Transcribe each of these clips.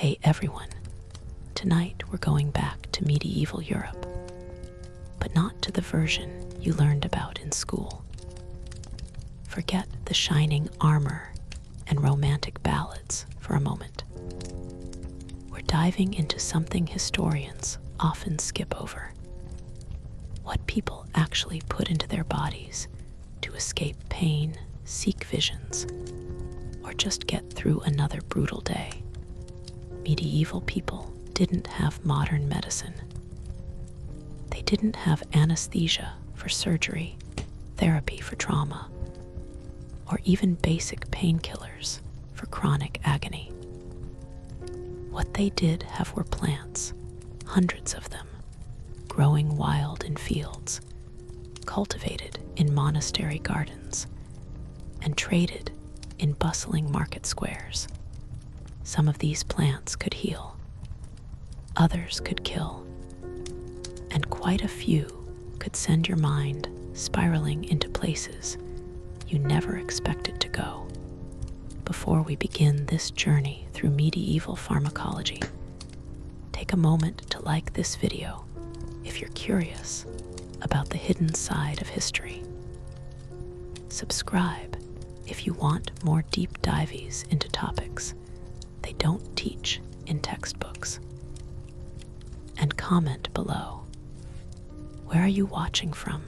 Hey everyone, tonight we're going back to medieval Europe, but not to the version you learned about in school. Forget the shining armor and romantic ballads for a moment. We're diving into something historians often skip over. What people actually put into their bodies to escape pain, seek visions, or just get through another brutal day. Medieval people didn't have modern medicine. They didn't have anesthesia for surgery, therapy for trauma, or even basic painkillers for chronic agony. What they did have were plants, hundreds of them, growing wild in fields, cultivated in monastery gardens, and traded in bustling market squares. Some of these plants could heal, others could kill, and quite a few could send your mind spiraling into places you never expected to go. Before we begin this journey through medieval pharmacology, take a moment to like this video if you're curious about the hidden side of history. Subscribe if you want more deep dives into topics they don't teach in textbooks. And comment below. Where are you watching from?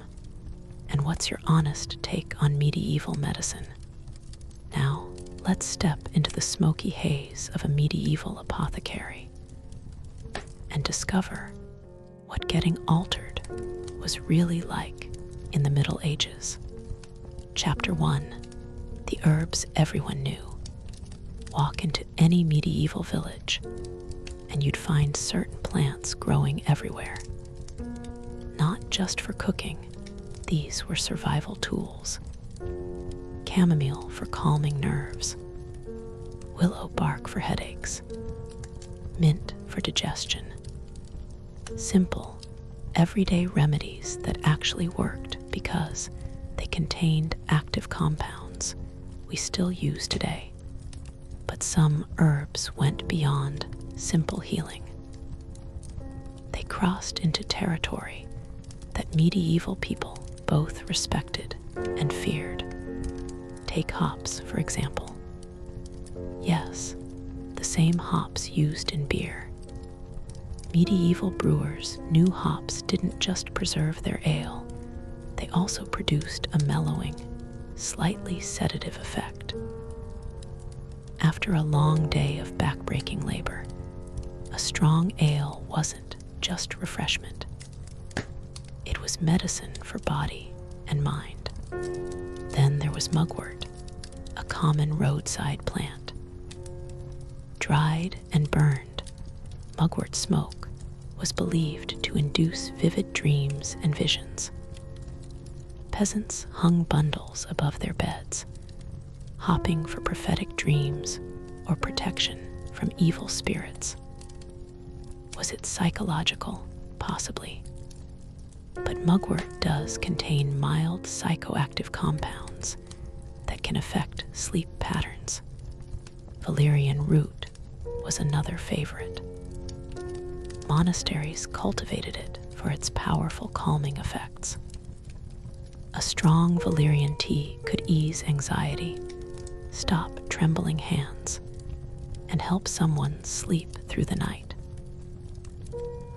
And what's your honest take on medieval medicine? Now, let's step into the smoky haze of a medieval apothecary and discover what getting altered was really like in the Middle Ages. Chapter 1. The herbs everyone knew. Walk into any medieval village, and you'd find certain plants growing everywhere. Not just for cooking, these were survival tools. Chamomile for calming nerves, willow bark for headaches, mint for digestion. Simple, everyday remedies that actually worked because they contained active compounds we still use today. But some herbs went beyond simple healing. They crossed into territory that medieval people both respected and feared. Take hops, for example. Yes, the same hops used in beer. Medieval brewers knew hops didn't just preserve their ale, they also produced a mellowing, slightly sedative effect. After a long day of backbreaking labor, a strong ale wasn't just refreshment. It was medicine for body and mind. Then there was mugwort, a common roadside plant. Dried and burned, mugwort smoke was believed to induce vivid dreams and visions. Peasants hung bundles above their beds, hopping for prophetic dreams or protection from evil spirits. Was it psychological? Possibly. But mugwort does contain mild psychoactive compounds that can affect sleep patterns. Valerian root was another favorite. Monasteries cultivated it for its powerful calming effects. A strong valerian tea could ease anxiety, stop trembling hands, and help someone sleep through the night.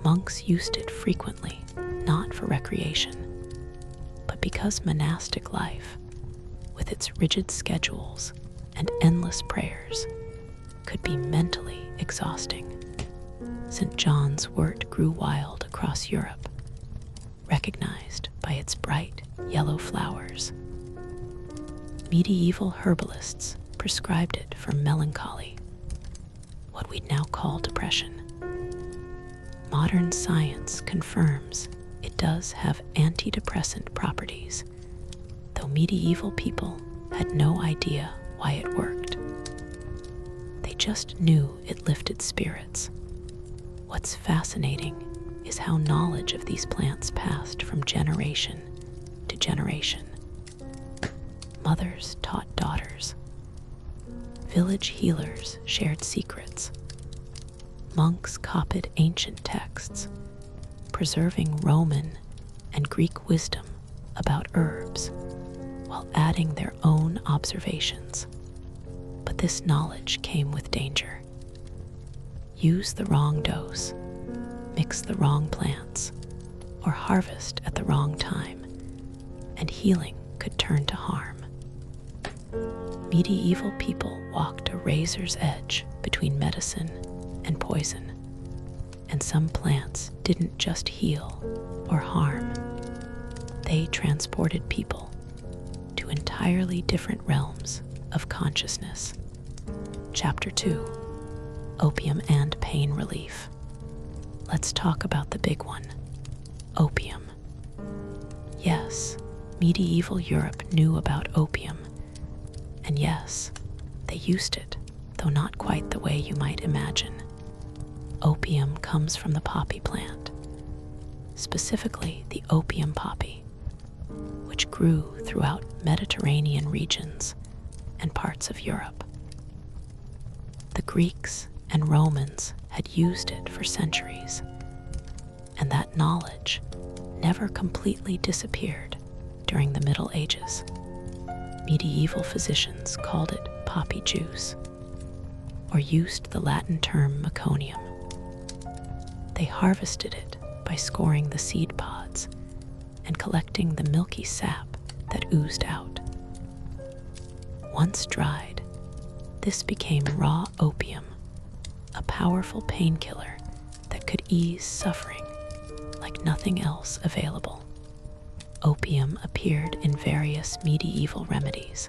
Monks used it frequently, not for recreation, but because monastic life, with its rigid schedules and endless prayers, could be mentally exhausting. St. John's wort grew wild across Europe, recognized by its bright yellow flowers. Medieval herbalists prescribed it for melancholy, what we'd now call depression. Modern science confirms it does have antidepressant properties, though medieval people had no idea why it worked. They just knew it lifted spirits. What's fascinating is how knowledge of these plants passed from generation to generation. Mothers taught daughters. Village healers shared secrets. Monks copied ancient texts, preserving Roman and Greek wisdom about herbs while adding their own observations. But this knowledge came with danger. Use the wrong dose, mix the wrong plants, or harvest at the wrong time, and healing could turn to harm. Medieval people walked a razor's edge between medicine and poison, and some plants didn't just heal or harm. They transported people to entirely different realms of consciousness. Chapter 2: Opium and Pain Relief. Let's talk about the big one: opium. Yes, medieval Europe knew about opium, and yes, they used it, though not quite the way you might imagine. Opium comes from the poppy plant, specifically the opium poppy, which grew throughout Mediterranean regions and parts of Europe. The Greeks and Romans had used it for centuries, and that knowledge never completely disappeared during the Middle Ages. Medieval physicians called it poppy juice, or used the Latin term meconium. They harvested it by scoring the seed pods and collecting the milky sap that oozed out. Once dried, this became raw opium, a powerful painkiller that could ease suffering like nothing else available. Opium appeared in various medieval remedies.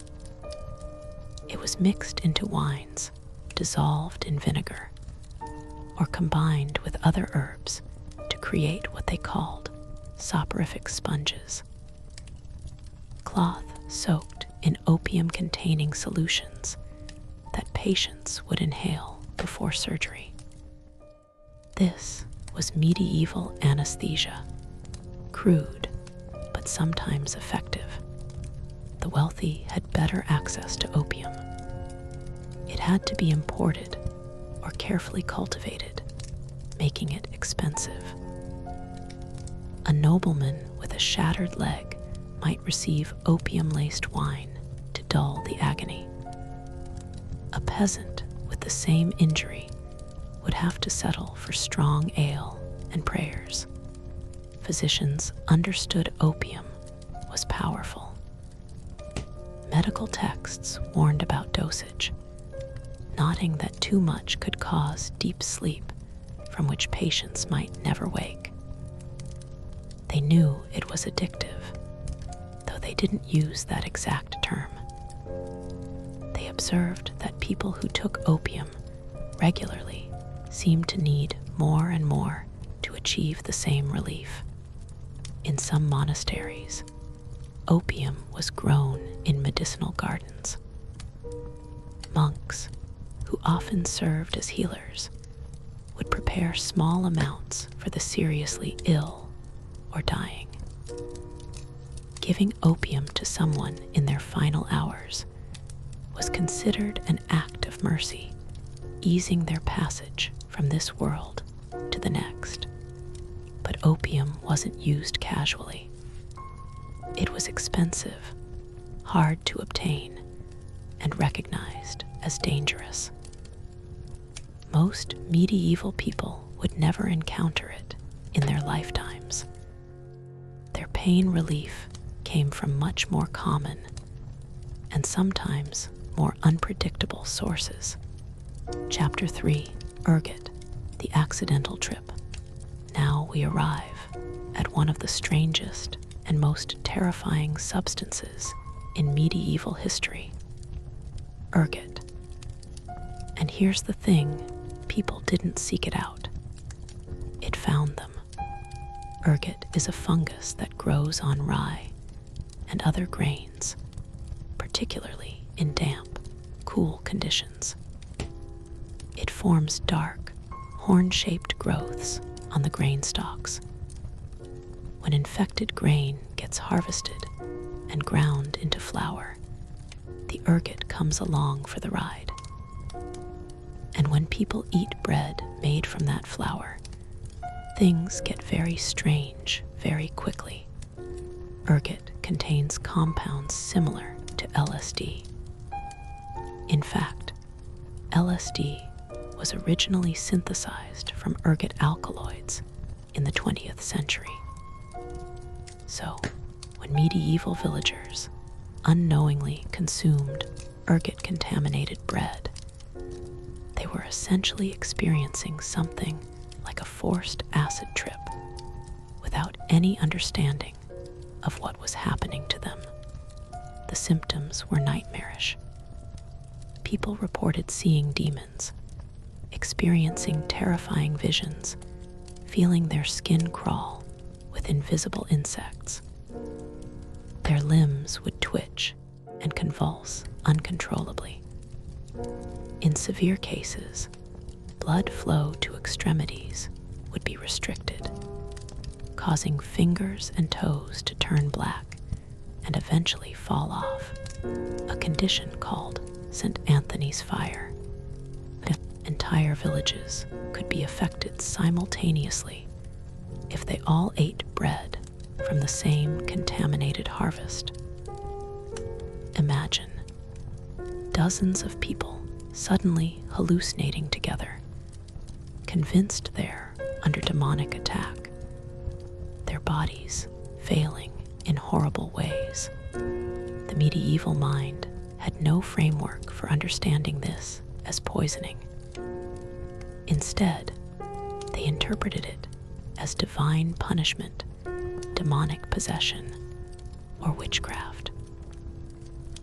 It was mixed into wines, dissolved in vinegar, or combined with other herbs to create what they called soporific sponges. Cloth soaked in opium-containing solutions that patients would inhale before surgery. This was medieval anesthesia, crude but sometimes effective. The wealthy had better access to opium. It had to be imported or carefully cultivated, making it expensive. A nobleman with a shattered leg might receive opium-laced wine to dull the agony. A peasant with the same injury would have to settle for strong ale and prayers. Physicians understood opium was powerful. Medical texts warned about dosage, noting that too much could cause deep sleep from which patients might never wake. They knew it was addictive, though they didn't use that exact term. They observed that people who took opium regularly seemed to need more and more to achieve the same relief. In some monasteries, opium was grown in medicinal gardens. Monks, who often served as healers, would prepare small amounts for the seriously ill or dying. Giving opium to someone in their final hours was considered an act of mercy, easing their passage from this world to the next. But opium wasn't used casually. It was expensive, hard to obtain, and recognized as dangerous. Most medieval people would never encounter it in their lifetimes. Their pain relief came from much more common and sometimes more unpredictable sources. Chapter 3: Ergot, the Accidental Trip. Now we arrive at one of the strangest and most terrifying substances in medieval history: ergot. And here's the thing, people didn't seek it out. It found them. Ergot is a fungus that grows on rye and other grains, particularly in damp, cool conditions. It forms dark, horn-shaped growths on the grain stalks. When infected grain gets harvested and ground into flour, the ergot comes along for the ride. And when people eat bread made from that flour, things get very strange very quickly. Ergot contains compounds similar to LSD. In fact, LSD was originally synthesized from ergot alkaloids in the 20th century. So, when medieval villagers unknowingly consumed ergot-contaminated bread, they were essentially experiencing something like a forced acid trip without any understanding of what was happening to them. The symptoms were nightmarish. People reported seeing demons, experiencing terrifying visions, feeling their skin crawl with invisible insects. Their limbs would twitch and convulse uncontrollably. In severe cases, blood flow to extremities would be restricted, causing fingers and toes to turn black and eventually fall off, a condition called St. Anthony's fire. Entire villages could be affected simultaneously if they all ate bread from the same contaminated harvest. Imagine dozens of people suddenly hallucinating together, convinced they're under demonic attack, their bodies failing in horrible ways. The medieval mind had no framework for understanding this as poisoning. Instead, they interpreted it as divine punishment, demonic possession, or witchcraft.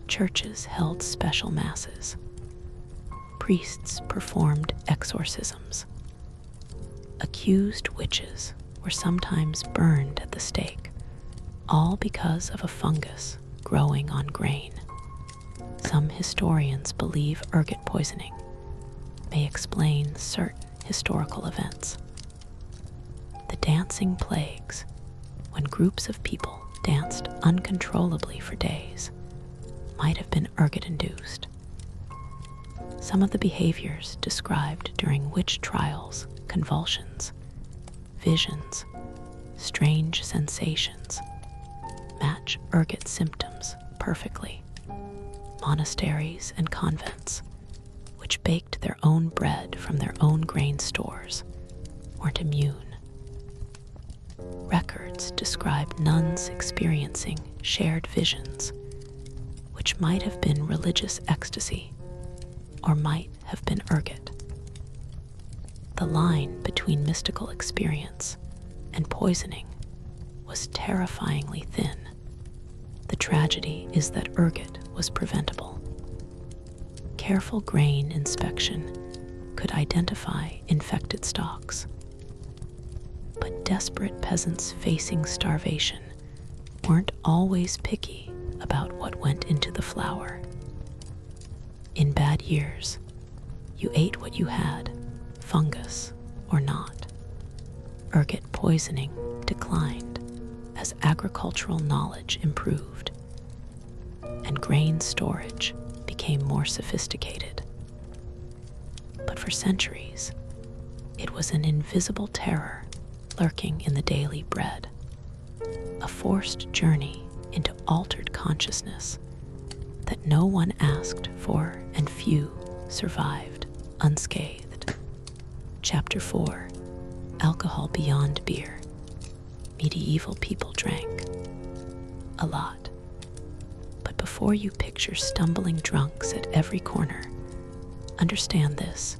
Churches held special masses. Priests performed exorcisms. Accused witches were sometimes burned at the stake, all because of a fungus growing on grain. Some historians believe ergot poisoning may explain certain historical events. The dancing plagues, when groups of people danced uncontrollably for days, might have been ergot-induced. Some of the behaviors described during witch trials, convulsions, visions, strange sensations, match ergot symptoms perfectly. Monasteries and convents, which baked their own bread from their own grain stores, weren't immune. Records describe nuns experiencing shared visions, which might have been religious ecstasy or might have been ergot. The line between mystical experience and poisoning was terrifyingly thin. The tragedy is that ergot was preventable. Careful grain inspection could identify infected stalks. But desperate peasants facing starvation weren't always picky about what went into the flour. In bad years, you ate what you had, fungus or not. Ergot poisoning declined as agricultural knowledge improved, and grain storage became more sophisticated. But for centuries, it was an invisible terror lurking in the daily bread, a forced journey into altered consciousness that no one asked for and few survived unscathed. Chapter 4: Alcohol Beyond Beer. Medieval people drank a lot. But before you picture stumbling drunks at every corner, understand this: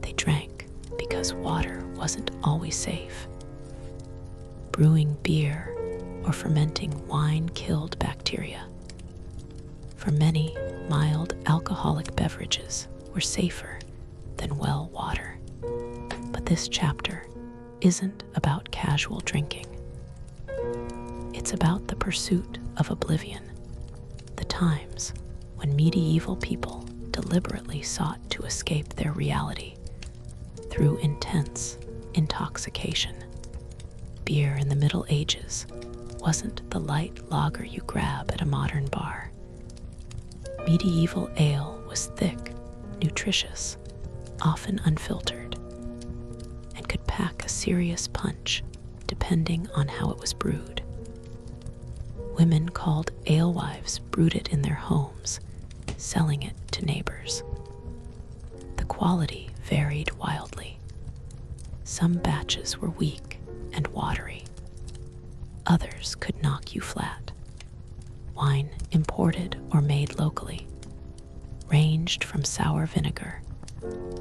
they drank because water wasn't always safe. Brewing beer or fermenting wine killed bacteria. For many, mild alcoholic beverages were safer than well water. But this chapter isn't about casual drinking. It's about the pursuit of oblivion, the times when medieval people deliberately sought to escape their reality through intense intoxication. Beer in the Middle Ages wasn't the light lager you grab at a modern bar. Medieval ale was thick, nutritious, often unfiltered, and could pack a serious punch depending on how it was brewed. Women called alewives brewed it in their homes, selling it to neighbors. The quality varied wildly. Some batches were weak and watery. Others could knock you flat. Wine imported or made locally ranged from sour vinegar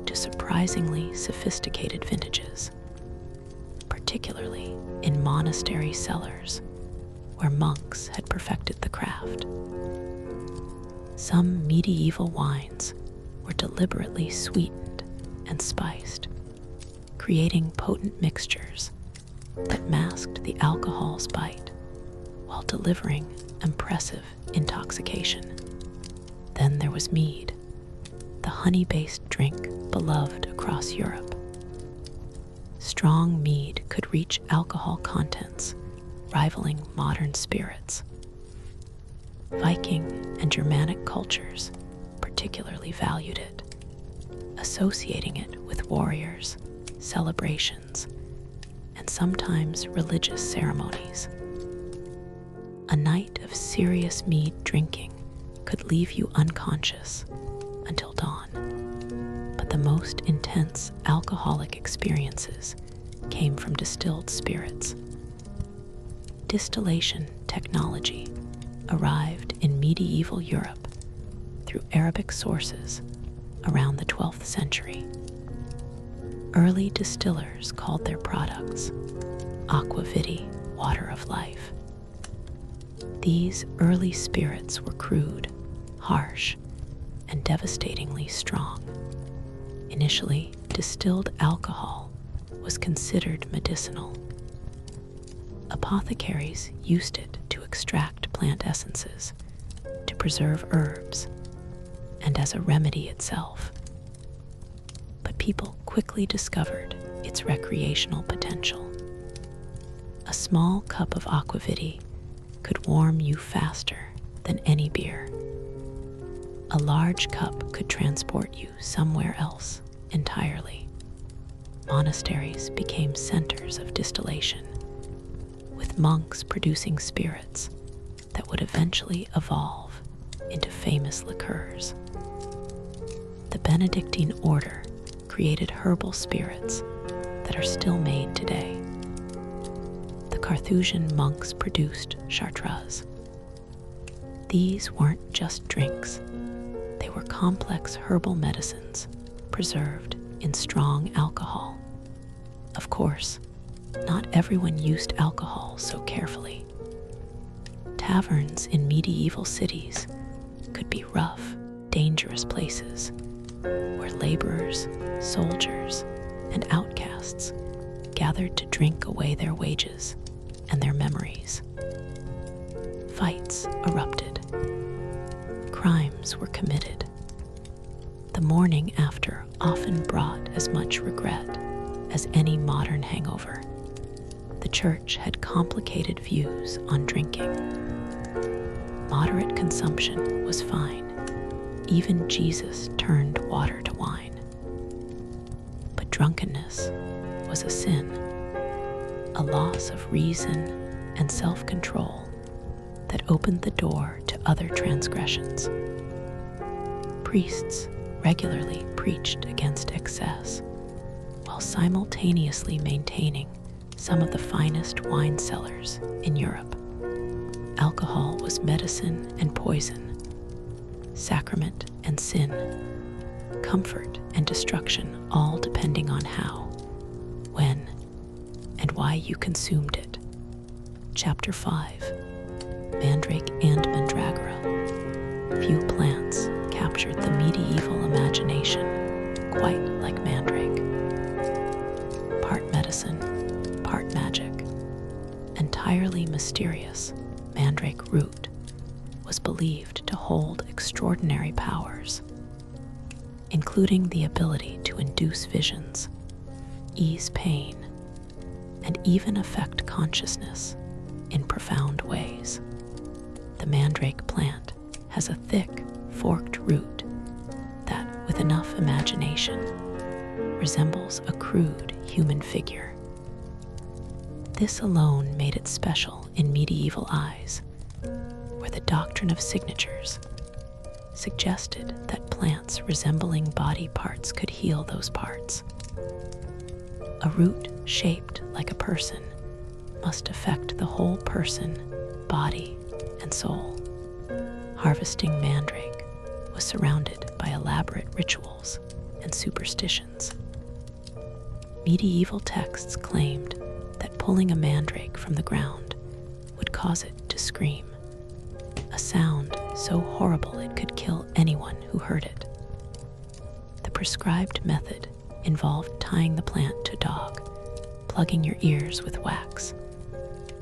to surprisingly sophisticated vintages, particularly in monastery cellars where monks had perfected the craft. Some medieval wines were deliberately sweetened and spiced, creating potent mixtures that masked the alcohol's bite while delivering impressive intoxication. Then there was mead, the honey-based drink beloved across Europe. Strong mead could reach alcohol contents rivaling modern spirits. Viking and Germanic cultures particularly valued it, associating it with warriors, celebrations, and sometimes religious ceremonies. A night of serious mead drinking could leave you unconscious until dawn, but the most intense alcoholic experiences came from distilled spirits. Distillation technology arrived in medieval Europe through Arabic sources around the 12th century. Early distillers called their products aqua vitae, water of life. These early spirits were crude, harsh, and devastatingly strong. Initially, distilled alcohol was considered medicinal. Apothecaries used it to extract plant essences, to preserve herbs, and as a remedy itself. But people quickly discovered its recreational potential. A small cup of aqua vitae could warm you faster than any beer. A large cup could transport you somewhere else entirely. Monasteries became centers of distillation, with monks producing spirits that would eventually evolve into famous liqueurs. The Benedictine order created herbal spirits that are still made today. The Carthusian monks produced chartreuse. These weren't just drinks. They were complex herbal medicines preserved in strong alcohol. Of course, not everyone used alcohol so carefully. Taverns in medieval cities could be rough, dangerous places where laborers, soldiers, and outcasts gathered to drink away their wages and their memories. Fights erupted. Crimes were committed. The morning after often brought as much regret as any modern hangover. The church had complicated views on drinking. Moderate consumption was fine. Even Jesus turned water to wine. But drunkenness was a sin, a loss of reason and self-control that opened the door to other transgressions. Priests regularly preached against excess, while simultaneously maintaining some of the finest wine cellars in Europe. Alcohol was medicine and poison, sacrament and sin, comfort and destruction, all depending on how, when, and why you consumed it. Chapter 5. Mandrake and Mandragora. Few plants captured the medieval imagination quite like mandrake. Part medicine, part magic, entirely mysterious, mandrake root was believed to hold extraordinary powers, including the ability to induce visions, ease pain, and even affect consciousness in profound ways. The mandrake plant has a thick, forked root that, with enough imagination, resembles a crude human figure. This alone made it special in medieval eyes, where the doctrine of signatures suggested that plants resembling body parts could heal those parts. A root shaped like a person must affect the whole person, body, and soul. Harvesting mandrake was surrounded by elaborate rituals and superstitions. Medieval texts claimed that pulling a mandrake from the ground would cause it to scream, a sound so horrible it could kill anyone who heard it. The prescribed method involved tying the plant to a dog, plugging your ears with wax,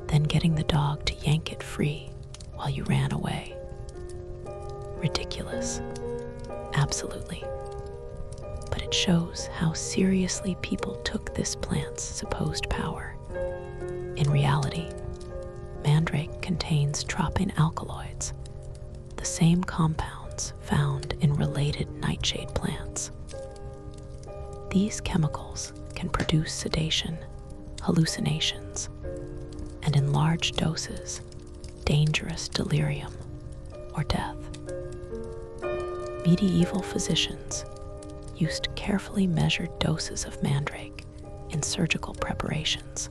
then getting the dog to yank it free while you ran away. Ridiculous. Absolutely. But it shows how seriously people took this plant's supposed power. In reality, mandrake contains tropine alkaloids, the same compounds found in related nightshade plants. These chemicals can produce sedation, hallucinations, and in large doses, dangerous delirium or death. Medieval physicians used carefully measured doses of mandrake in surgical preparations,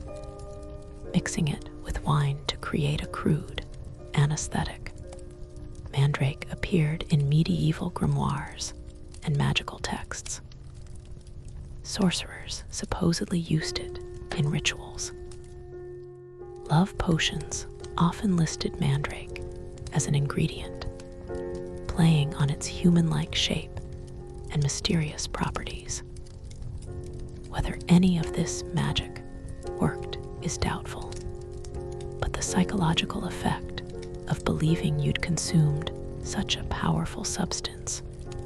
mixing it with wine to create a crude anesthetic. Mandrake appeared in medieval grimoires and magical texts. Sorcerers supposedly used it in rituals. Love potions often listed mandrake as an ingredient, playing on its human-like shape and mysterious properties. Whether any of this magic worked is doubtful, but the psychological effect of believing you'd consumed such a powerful substance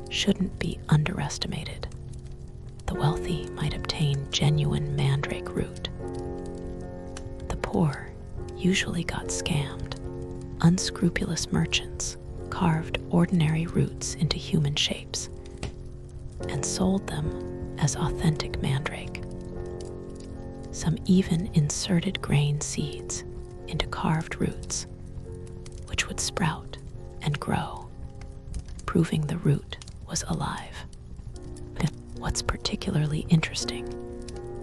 shouldn't be underestimated. The wealthy might obtain genuine mandrake root. The poor usually got scammed. Unscrupulous merchants carved ordinary roots into human shapes and sold them as authentic mandrake. Some even inserted grain seeds into carved roots, which would sprout and grow, proving the root was alive. What's particularly interesting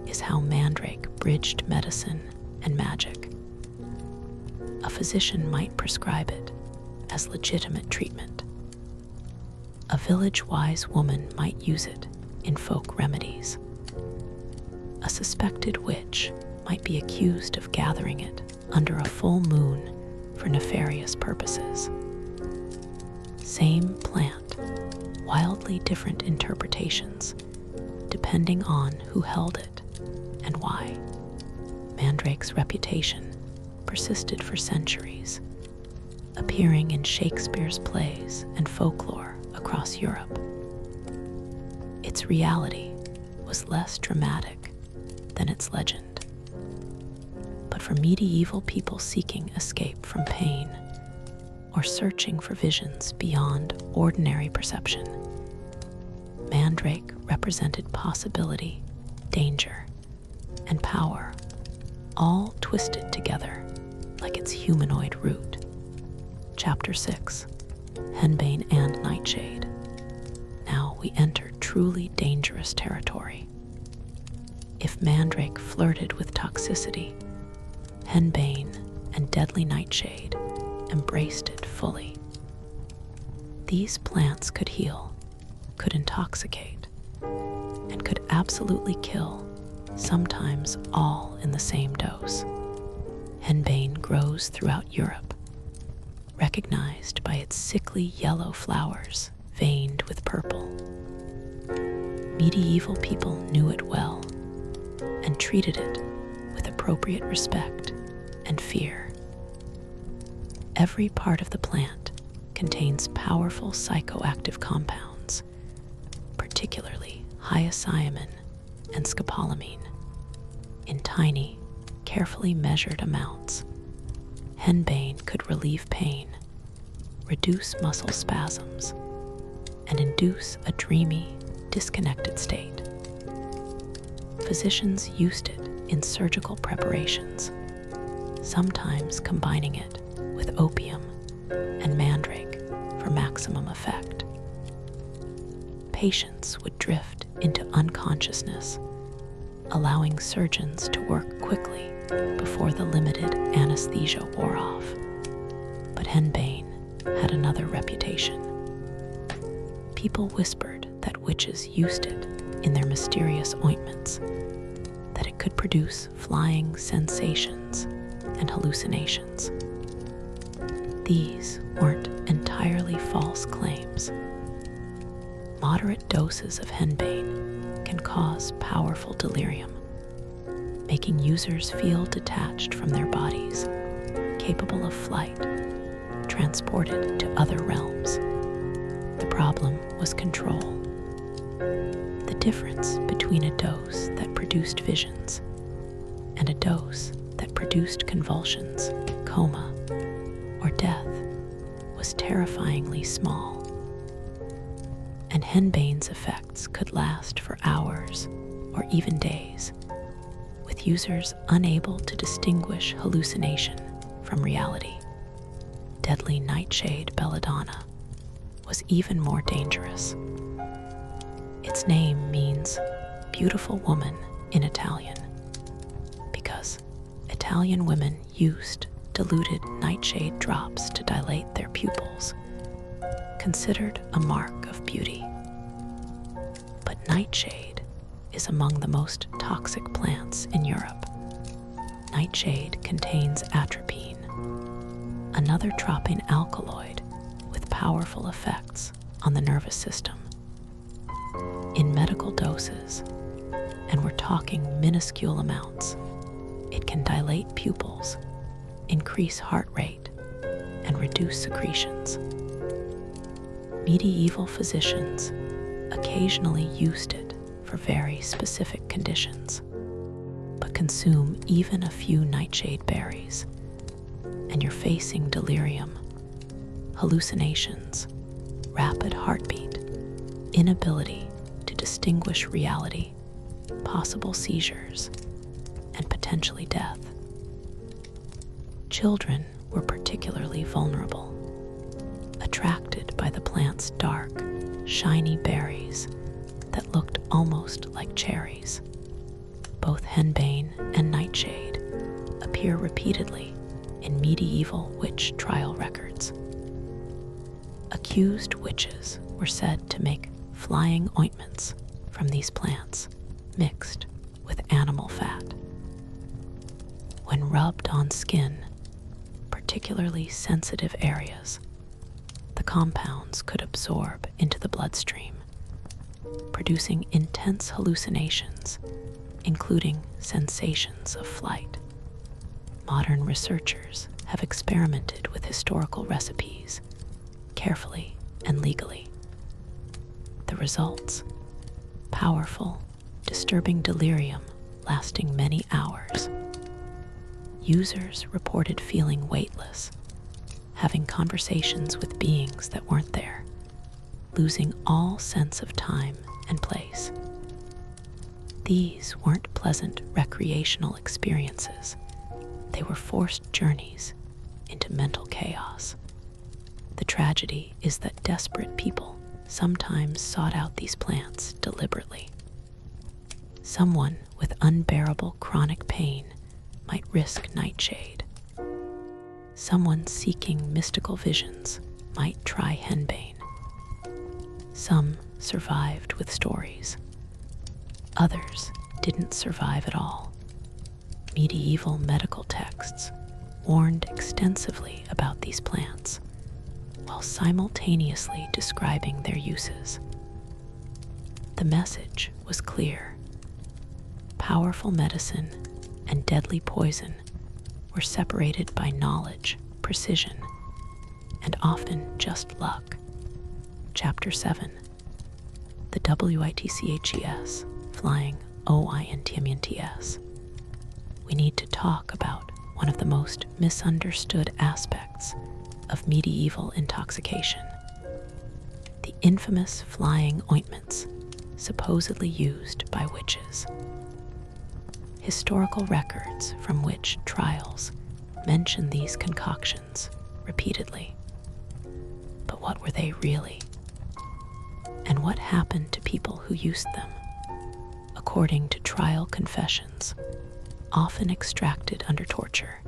is how mandrake bridged medicine and magic. A physician might prescribe it as legitimate treatment. A village-wise woman might use it in folk remedies. A suspected witch might be accused of gathering it under a full moon for nefarious purposes. Same plant, wildly different interpretations, depending on who held it and why. Mandrake's reputation persisted for centuries, appearing in Shakespeare's plays and folklore across Europe. Its reality was less dramatic than its legend. But for medieval people seeking escape from pain or searching for visions beyond ordinary perception, mandrake represented possibility, danger, and power, all twisted together like its humanoid root. Chapter 6, Henbane and Nightshade. Now we enter truly dangerous territory. If mandrake flirted with toxicity, henbane and deadly nightshade embraced it fully. These plants could heal, could intoxicate, and could absolutely kill, sometimes all in the same dose. Henbane grows throughout Europe, recognized by its sickly yellow flowers veined with purple. Medieval people knew it well and treated it with appropriate respect and fear. Every part of the plant contains powerful psychoactive compounds, particularly hyoscyamin and scopolamine, in tiny, carefully measured amounts. Henbane could relieve pain, reduce muscle spasms, and induce a dreamy, disconnected state. physicians used it in surgical preparations, sometimes combining it with opium and mandrake for maximum effect. Patients would drift into unconsciousness, allowing surgeons to work quickly before the limited anesthesia wore off. But henbane had another reputation. People whispered that witches used it in their mysterious ointments, that it could produce flying sensations and hallucinations. These weren't entirely false claims. Moderate doses of henbane can cause powerful delirium, making users feel detached from their bodies, capable of flight, transported to other realms. The problem was control. The difference between a dose that produced visions and a dose that produced convulsions, coma, or death was terrifyingly small. And henbane's effects could last for hours or even days, with users unable to distinguish hallucination from reality. Deadly nightshade belladonna was even more dangerous. Its name means beautiful woman in Italian, because Italian women used diluted nightshade drops to dilate their pupils, considered a mark of beauty. But nightshade is among the most toxic plants in Europe. Nightshade contains atropine, another tropine alkaloid with powerful effects on the nervous system. In medical doses, and we're talking minuscule amounts, it can dilate pupils, increase heart rate, and reduce secretions. Medieval physicians occasionally used it for very specific conditions, but consume even a few nightshade berries, and you're facing delirium, hallucinations, rapid heartbeat, inability to distinguish reality, possible seizures, and potentially death. Children were particularly vulnerable, attracted by the plant's dark, shiny berries that looked almost like cherries. Both henbane and nightshade appear repeatedly in medieval witch trial records. Accused witches were said to make flying ointments from these plants mixed with animal fat. When rubbed on skin, particularly sensitive areas, the compounds could absorb into the bloodstream, producing intense hallucinations, including sensations of flight. Modern researchers have experimented with historical recipes, carefully and legally. The results: powerful, disturbing delirium lasting many hours. Users reported feeling weightless, having conversations with beings that weren't there, losing all sense of time and place. These weren't pleasant recreational experiences. They were forced journeys into mental chaos. The tragedy is that desperate people sometimes sought out these plants deliberately. Someone with unbearable chronic pain might risk nightshade. Someone seeking mystical visions might try henbane. Some survived with stories. Others didn't survive at all. Medieval medical texts warned extensively about these plants, while simultaneously describing their uses. The message was clear. Powerful medicine and deadly poison were separated by knowledge, precision, and often just luck. Chapter 7. The WITCHES, flying OINTMNTS. We need to talk about one of the most misunderstood aspects of medieval intoxication: the infamous flying ointments supposedly used by witches. historical records from witch trials mention these concoctions repeatedly. But what were they really? And what happened to people who used them? According to trial confessions, often extracted under torture.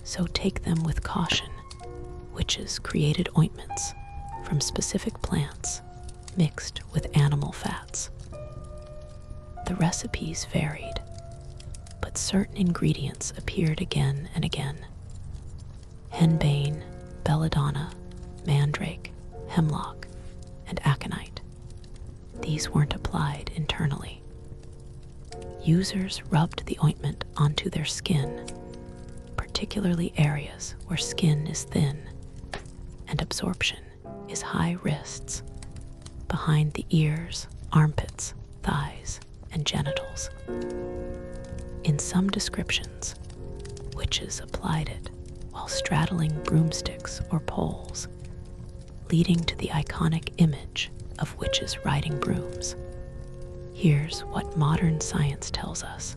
So take them with caution. Witches created ointments from specific plants mixed with animal fats. The recipes varied, but certain ingredients appeared again and again. Henbane, belladonna, mandrake, hemlock, and aconite. These weren't applied internally. Users rubbed the ointment onto their skin, particularly areas where skin is thin and absorption is high wrists, behind the ears, armpits, thighs, and genitals. In some descriptions, witches applied it while straddling broomsticks or poles, leading to the iconic image of witches riding brooms. Here's what modern science tells us.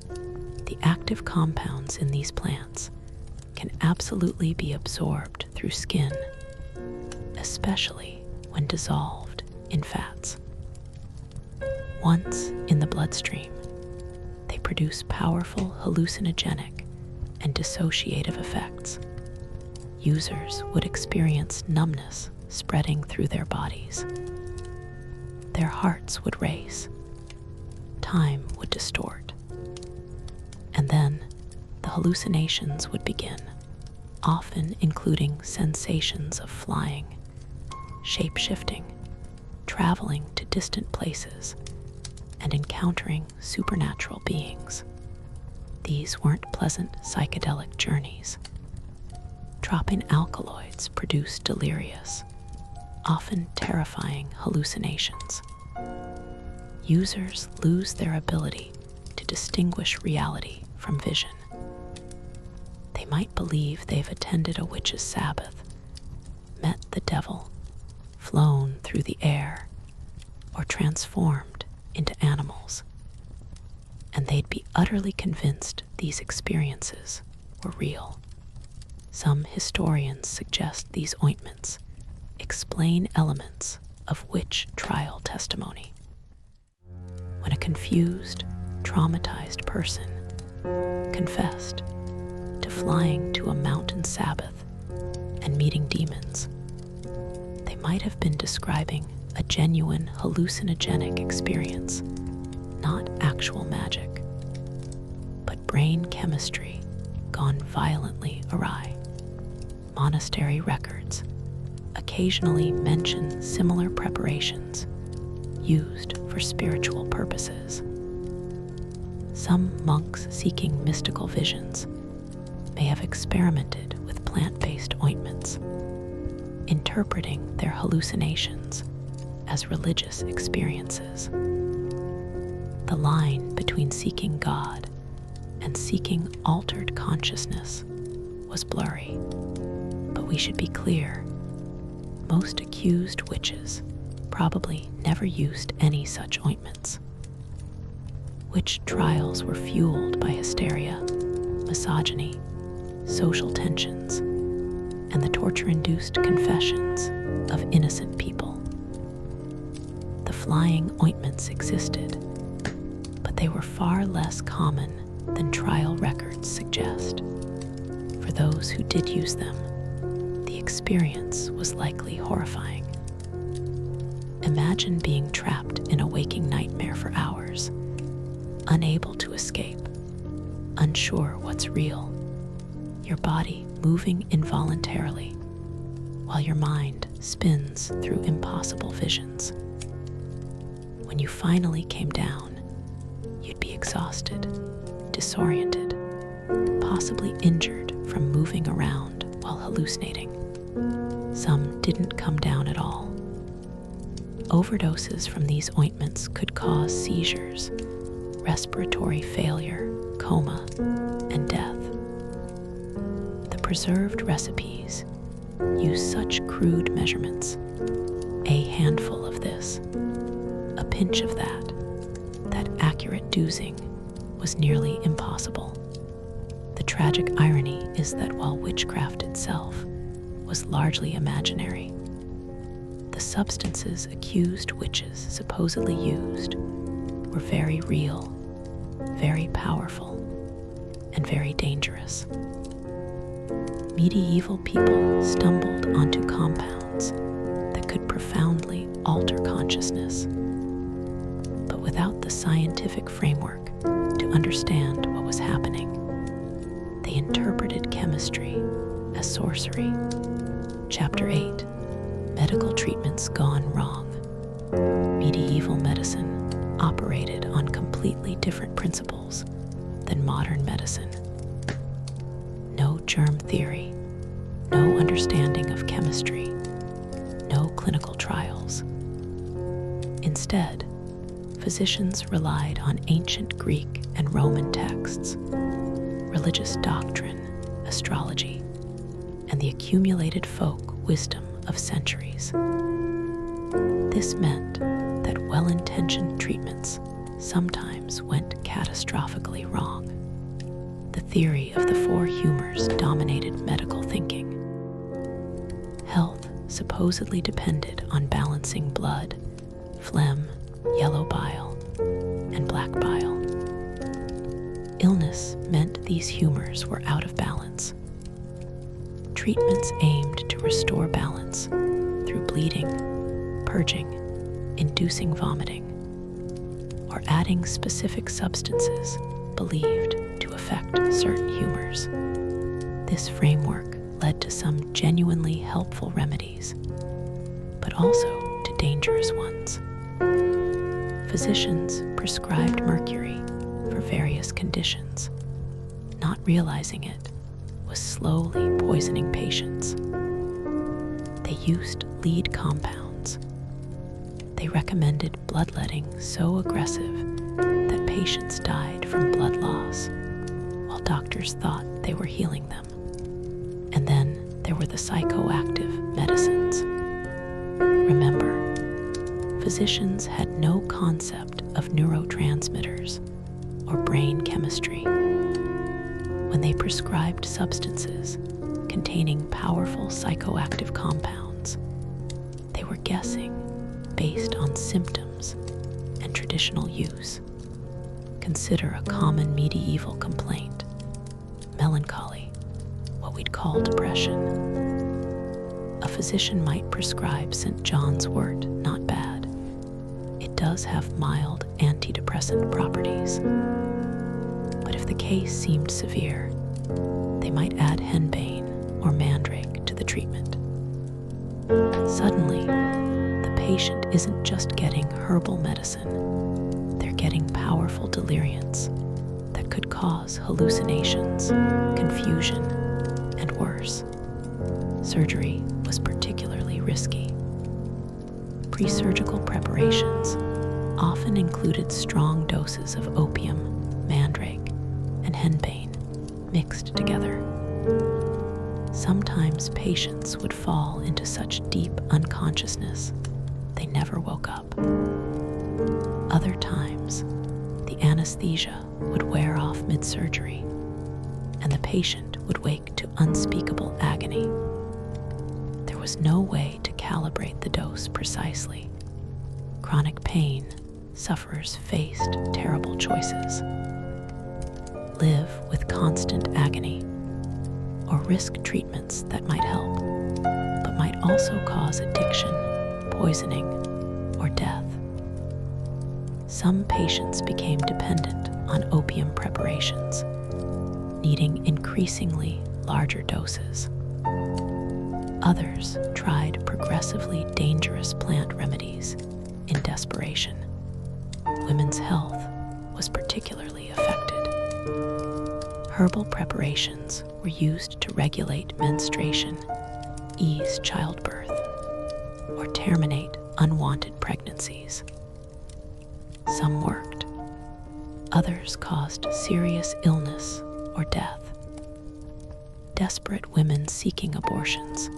The active compounds in these plants can absolutely be absorbed through skin, especially when dissolved in fats. Once in the bloodstream, they produce powerful hallucinogenic and dissociative effects. Users would experience numbness spreading through their bodies. Their hearts would race. Time would distort. And then the hallucinations would begin, often including sensations of flying, shape-shifting, traveling to distant places, and encountering supernatural beings. These weren't pleasant psychedelic journeys. Tropine alkaloids produce delirious, often terrifying hallucinations. Users lose their ability to distinguish reality from vision. They might believe they've attended a witch's Sabbath, met the devil, flown through the air, or transformed into animals. And they'd be utterly convinced these experiences were real. Some historians suggest these ointments explain elements of witch trial testimony. When a confused, traumatized person confessed to flying to a mountain Sabbath and meeting demons, they might have been describing a genuine hallucinogenic experience, not actual magic, but brain chemistry gone violently awry. Monastery records occasionally mention similar preparations used for spiritual purposes. Some monks seeking mystical visions may have experimented with plant-based ointments, interpreting their hallucinations as religious experiences. The line between seeking God and seeking altered consciousness was blurry, but we should be clear. Most accused witches probably never used any such ointments. Witch trials were fueled by hysteria, misogyny, social tensions, and the torture-induced confessions of innocent people. The flying ointments existed, but they were far less common than trial records suggest. For those who did use them, the experience was likely horrifying. Imagine being trapped in a waking nightmare for hours, unable to escape, unsure what's real, your body moving involuntarily, while your mind spins through impossible visions. When you finally came down, you'd be exhausted, disoriented, possibly injured from moving around while hallucinating. Some didn't come down at all. Overdoses from these ointments could cause seizures, respiratory failure, coma, and death. The preserved recipes use such crude measurements: a handful of this, a pinch of that accurate dosing was nearly impossible. The tragic irony is that while witchcraft itself was largely imaginary, the substances accused witches supposedly used were very real, very powerful, and very dangerous. Medieval people stumbled onto compounds that could profoundly alter consciousness, but without the scientific framework to understand what was happening, they interpreted chemistry as sorcery. Chapter 8: Medical Treatments Gone Wrong. Medieval medicine operated on completely different principles than modern medicine. No germ theory, no understanding of chemistry, no clinical trials. Instead, physicians relied on ancient Greek and Roman texts, religious doctrine, astrology, and the accumulated folk wisdom of centuries. This meant that well-intentioned treatments sometimes went catastrophically wrong. The theory of the four humors dominated medical thinking. Health supposedly depended on balancing blood, phlegm, yellow bile, and black bile. Illness meant these humors were out of balance. Treatments aimed to restore balance through bleeding, purging, inducing vomiting, or adding specific substances believed to affect certain humors. This framework led to some genuinely helpful remedies, but also to dangerous ones. Physicians prescribed mercury for various conditions, not realizing it was slowly poisoning patients. They used lead compounds. They recommended bloodletting so aggressive that patients died from blood loss, while doctors thought they were healing them. And then there were the psychoactive medicines. Remember, physicians had no concept of neurotransmitters or brain chemistry. When they prescribed substances containing powerful psychoactive compounds, they were guessing based on symptoms and traditional use. Consider a common medieval complaint: melancholy, what we'd call depression. A physician might prescribe St. John's wort, not bad. It does have mild antidepressant properties. But if the case seemed severe, they might add henbane or mandrake to the treatment. Suddenly, the patient isn't just getting herbal medicine, they're getting powerful deliriants that could cause hallucinations, confusion, and worse. Surgery was particularly risky. Pre-surgical preparations often included strong doses of opium, mandrake, and henbane mixed together. Sometimes patients would fall into such deep unconsciousness they never woke up. Other times, the anesthesia would wear off mid-surgery, and the patient would wake to unspeakable agony. There was no way to calibrate the dose precisely. Chronic pain, sufferers faced terrible choices: live with constant agony, or risk treatments that might help, but might also cause addiction, poisoning, or death. Some patients became dependent on opium preparations, needing increasingly larger doses. Others tried progressively dangerous plant remedies in desperation. Women's health was particularly affected. Herbal preparations were used to regulate menstruation, ease childbirth, or terminate unwanted pregnancies. Some worked. Others caused serious illness or death. Desperate women seeking abortions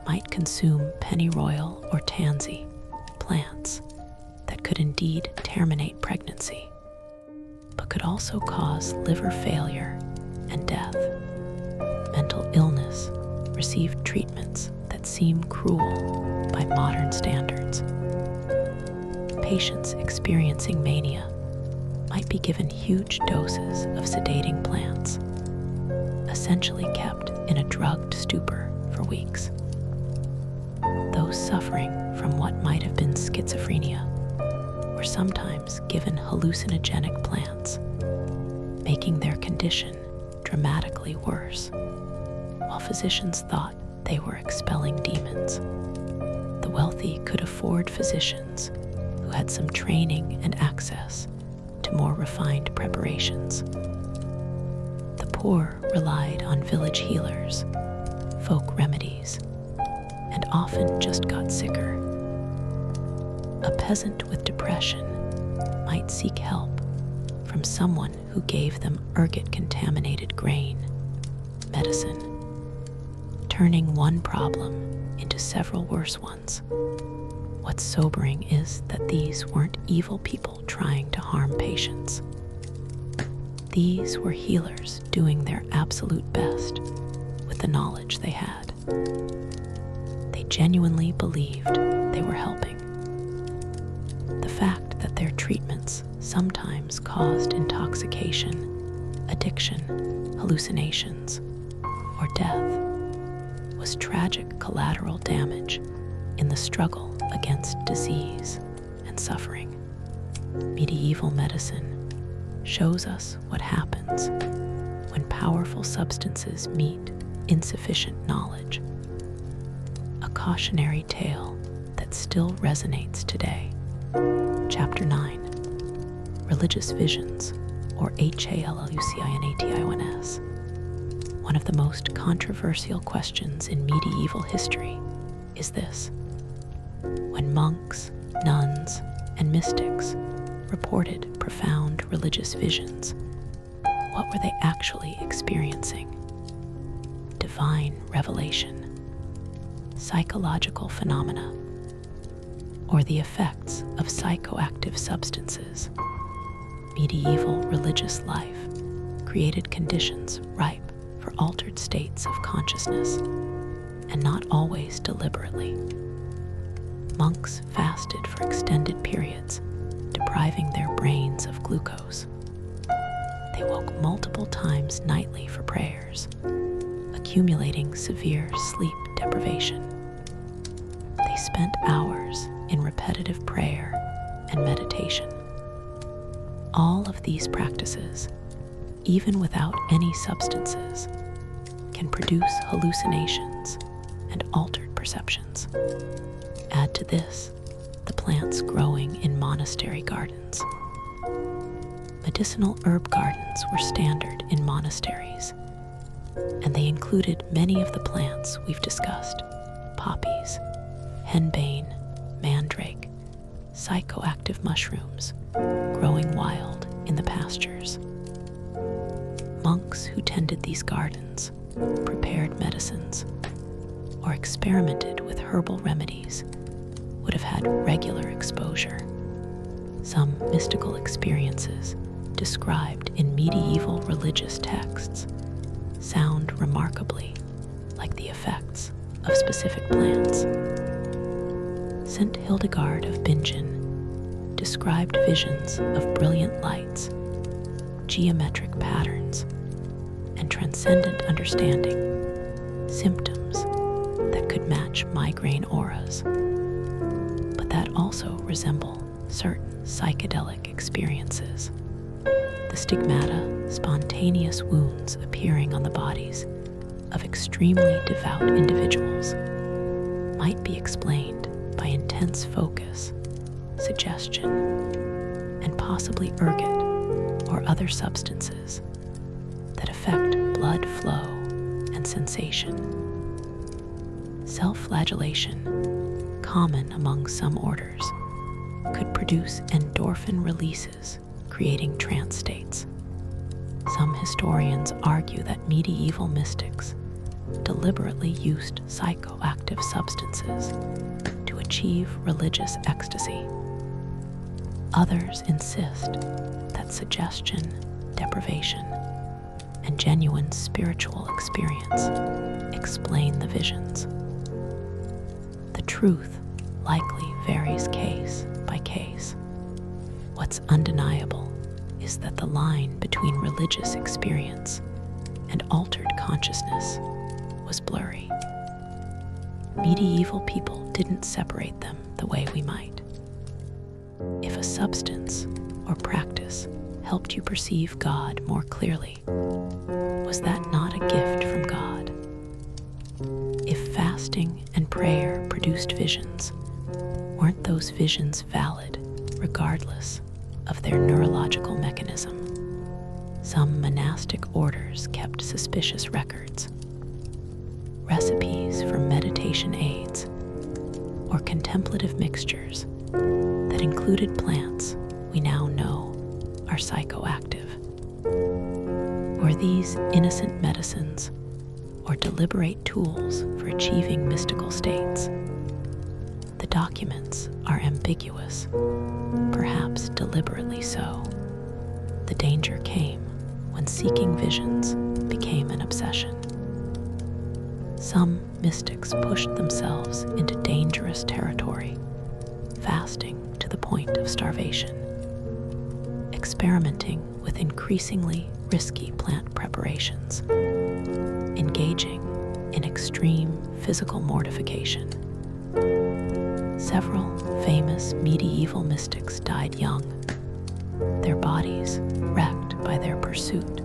might consume pennyroyal or tansy, plants that could indeed terminate pregnancy, but could also cause liver failure and death. Mental illness received treatments that seem cruel by modern standards. Patients experiencing mania might be given huge doses of sedating plants, essentially kept in a drugged stupor for weeks. Those suffering from what might have been schizophrenia were sometimes given hallucinogenic plants, making their condition dramatically worse, while physicians thought they were expelling demons. The wealthy could afford physicians who had some training and access to more refined preparations. The poor relied on village healers, folk remedies, and often just got sicker. A peasant with depression might seek help from someone who gave them ergot-contaminated grain, medicine, turning one problem into several worse ones. What's sobering is that these weren't evil people trying to harm patients. These were healers doing their absolute best with the knowledge they had. They genuinely believed they were helping. The fact that their treatments sometimes caused intoxication, addiction, hallucinations, or death was tragic collateral damage in the struggle against disease and suffering. Medieval medicine shows us what happens when powerful substances meet insufficient knowledge. A cautionary tale that still resonates today. Chapter 9, Religious Visions, or hallucinogenic. One of the most controversial questions in medieval history is this: when monks, nuns, and mystics reported profound religious visions, what were they actually experiencing? Divine revelation, psychological phenomena, or the effects of psychoactive substances? Medieval religious life created conditions ripe for altered states of consciousness, and not always deliberately. Monks fasted for extended periods, depriving their brains of glucose. They woke multiple times nightly for prayers, accumulating severe sleep deprivation. They spent hours in repetitive prayer and meditation. All of these practices, even without any substances, can produce hallucinations and altered perceptions. Add to this the plants growing in monastery gardens. Medicinal herb gardens were standard in monasteries, and they included many of the plants we've discussed: poppies, henbane, mandrake, psychoactive mushrooms growing wild in the pastures. Monks who tended these gardens, prepared medicines, or experimented with herbal remedies would have had regular exposure. Some mystical experiences described in medieval religious texts sound remarkably like the effects of specific plants. St. Hildegard of Bingen described visions of brilliant lights, geometric patterns, and transcendent understanding, symptoms that could match migraine auras, but that also resemble certain psychedelic experiences. The stigmata, spontaneous wounds appearing on the bodies of extremely devout individuals, might be explained by intense focus, suggestion, and possibly ergot or other substances that affect blood flow and sensation. Self-flagellation, common among some orders, could produce endorphin releases, creating trance states. Some historians argue that medieval mystics deliberately used psychoactive substances to achieve religious ecstasy. Others insist that that suggestion, deprivation, and genuine spiritual experience explain the visions. The truth likely varies case by case. What's undeniable is that the line between religious experience and altered consciousness was blurry. Medieval people didn't separate them the way we might. If a substance or practice helped you perceive God more clearly, was that not a gift from God? If fasting and prayer produced visions, weren't those visions valid regardless of their neurological mechanism? Some monastic orders kept suspicious records, recipes for meditation aids, or contemplative mixtures that included plants we now know are psychoactive. Were these innocent medicines or deliberate tools for achieving mystical states? The documents are ambiguous, perhaps deliberately so. The danger came when seeking visions became an obsession. Some mystics pushed themselves into dangerous territory, fasting to the point of starvation, experimenting with increasingly risky plant preparations, engaging in extreme physical mortification. Several famous medieval mystics died young, their bodies wrecked by their pursuit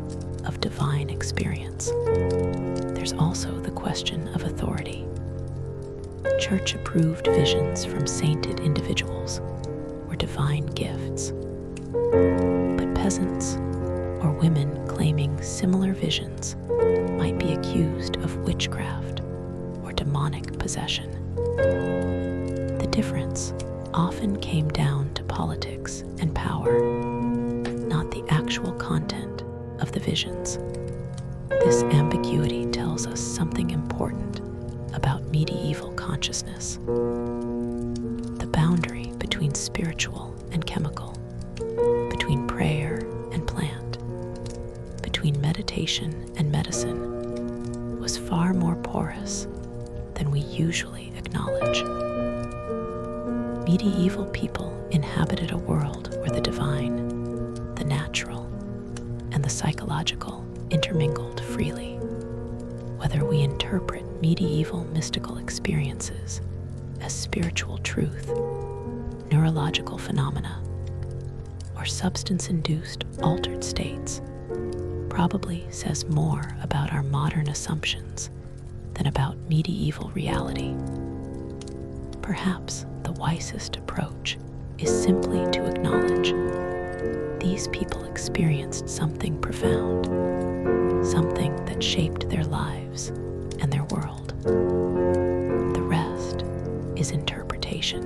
of divine experience. There's also the question of authority. Church-approved visions from sainted individuals were divine gifts, but peasants or women claiming similar visions might be accused of witchcraft or demonic possession. The difference often came down to politics and power, not the actual content of the visions. This ambiguity tells us something important about medieval consciousness. The boundary between spiritual and chemical, between prayer and plant, between meditation and medicine, was far more porous than we usually acknowledge. Medieval people inhabited a world where the divine, the natural, and the psychological intermingled freely. Whether we interpret medieval mystical experiences as spiritual truth, neurological phenomena, or substance-induced altered states, probably says more about our modern assumptions than about medieval reality. Perhaps the wisest approach is simply to acknowledge these people experienced something profound, something that shaped their lives and their world. The rest is interpretation.